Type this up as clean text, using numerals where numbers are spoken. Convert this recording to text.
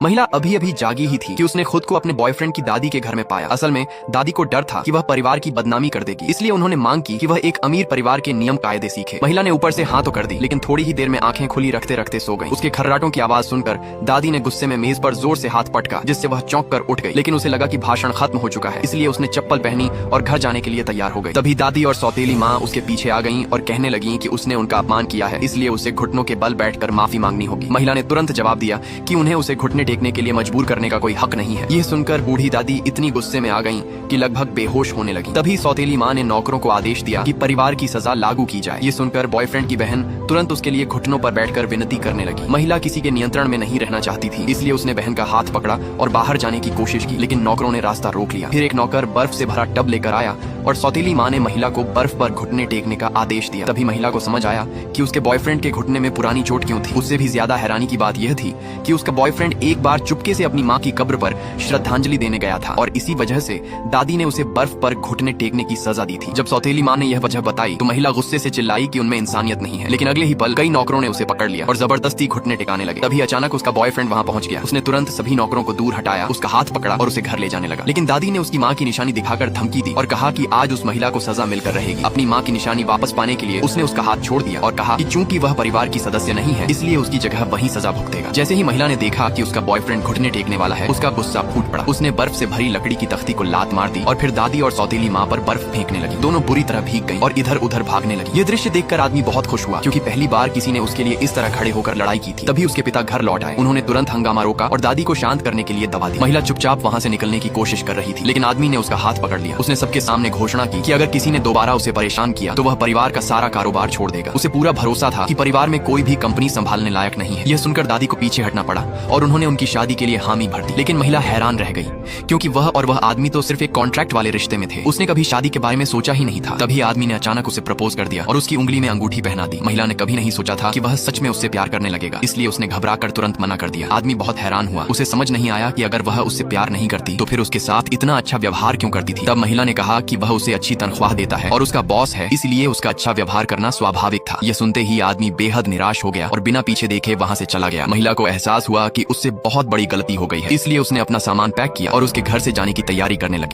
महिला अभी अभी जागी ही थी कि उसने खुद को अपने बॉयफ्रेंड की दादी के घर में पाया। असल में दादी को डर था कि वह परिवार की बदनामी कर देगी, इसलिए उन्होंने मांग की कि वह एक अमीर परिवार के नियम कायदे सीखे। महिला ने ऊपर से हाँ तो कर दी, लेकिन थोड़ी ही देर में आंखें खुली रखते रखते सो गई। उसके खर्राटों की आवाज सुनकर दादी ने गुस्से में मेज पर जोर से हाथ पटका, जिससे वह चौंक कर उठ गई। लेकिन उसे लगा कि भाषण खत्म हो चुका है, इसलिए उसने चप्पल पहनी और घर जाने के लिए तैयार हो गई। तभी दादी और सौतेली माँ उसके पीछे आ गईं और कहने लगी कि उसने उनका अपमान किया है, इसलिए उसे घुटनों के बल बैठकर माफी मांगनी होगी। महिला ने तुरंत जवाब दिया कि उन्हें उसे घुटने टेकने के लिए मजबूर करने का कोई हक नहीं है। यह सुनकर बूढ़ी दादी इतनी गुस्से में आ गईं कि लगभग बेहोश होने लगी। तभी सौतेली माँ ने नौकरों को आदेश दिया कि परिवार की सजा लागू की जाए। ये सुनकर बॉयफ्रेंड की बहन तुरंत उसके लिए घुटनों पर बैठकर विनती करने लगी। महिला किसी के नियंत्रण में नहीं रहना चाहती थी, इसलिए उसने बहन का हाथ पकड़ा और बाहर जाने की कोशिश की, लेकिन नौकरों ने रास्ता रोक लिया। फिर एक नौकर बर्फ से भरा टब लेकर आया और सौतेली माँ ने महिला को बर्फ पर घुटने टेकने का आदेश दिया। तभी महिला को समझ आया कि उसके बॉयफ्रेंड के घुटने में पुरानी चोट क्यों थी। उससे भी ज्यादा हैरानी की बात यह थी कि उसका बॉयफ्रेंड एक बार चुपके से अपनी माँ की कब्र पर श्रद्धांजलि देने गया था और इसी वजह से दादी ने उसे बर्फ पर घुटने टेकने की सजा दी थी। जब सौतेली माँ ने यह वजह बताई तो महिला गुस्से से चिल्लाई कि उनमें इंसानियत नहीं है, लेकिन अगले ही पल कई नौकरों ने उसे पकड़ लिया और जबरदस्ती घुटने टिकाने लगे। तभी अचानक उसका बॉयफ्रेंड वहाँ पहुंच गया। उसने तुरंत सभी नौकरों को दूर हटाया, उसका हाथ पकड़ा और उसे घर ले जाने लगा। लेकिन दादी ने उसकी माँ की निशानी दिखाकर धमकी दी और कहा कि आज उस महिला को सजा मिलकर रहेगी। अपनी माँ की निशानी वापस पाने के लिए उसने उसका हाथ छोड़ दिया और कहा कि चूंकि वह परिवार की सदस्य नहीं है, इसलिए उसकी जगह वही सजा भुगतेगा। जैसे ही महिला ने देखा कि उसका बॉयफ्रेंड घुटने टेकने वाला है, उसका गुस्सा फूट पड़ा। उसने बर्फ से भरी लकड़ी की तख्ती को लात मार दी और फिर दादी और सौतेली माँ पर बर्फ फेंकने लगी। दोनों बुरी तरह भीग गईं और इधर उधर भागने लगी। ये दृश्य देखकर आदमी बहुत खुश हुआ, क्योंकि पहली बार किसी ने उसके लिए इस तरह खड़े होकर लड़ाई की थी। तभी उसके पिता घर लौट आए। उन्होंने तुरंत हंगामा रोका और दादी को शांत करने के लिए दवा दी। महिला चुपचाप वहाँ से निकलने की कोशिश कर रही थी, लेकिन आदमी ने उसका हाथ पकड़ लिया। उसने सबके सामने घोषणा की कि अगर किसी ने दोबारा उसे परेशान किया तो वह परिवार का सारा कारोबार छोड़ देगा। उसे पूरा भरोसा था कि परिवार में कोई भी कंपनी संभालने लायक नहीं है। यह सुनकर दादी को पीछे हटना पड़ा और उन्होंने उनकी शादी के लिए हामी भर दी। लेकिन महिला हैरान रह गई, क्योंकि वह आदमी तो सिर्फ एक कॉन्ट्रैक्ट वाले रिश्ते में थे। उसने कभी शादी के बारे में सोचा ही नहीं था। तभी आदमी ने अचानक उसे प्रपोज कर दिया और उसकी उंगली में अंगूठी पहना दी। महिला ने कभी नहीं सोचा था कि वह सच में उससे प्यार करने लगेगा, इसलिए उसने घबराकर तुरंत मना कर दिया। आदमी बहुत हैरान हुआ। उसे समझ नहीं आया कि अगर वह उससे प्यार नहीं करती तो फिर उसके साथ इतना अच्छा व्यवहार क्यों करती थी। तब महिला ने कहा कि वह उसे अच्छी तनख्वाह देता है और उसका बॉस है, इसलिए उसका अच्छा व्यवहार करना स्वाभाविक था। यह सुनते ही आदमी बेहद निराश हो गया और बिना पीछे देखे वहाँ से चला गया। महिला को एहसास हुआ कि उससे बहुत बड़ी गलती हो गई है, इसलिए उसने अपना सामान पैक किया और उसके घर से जाने की तैयारी करने लगी।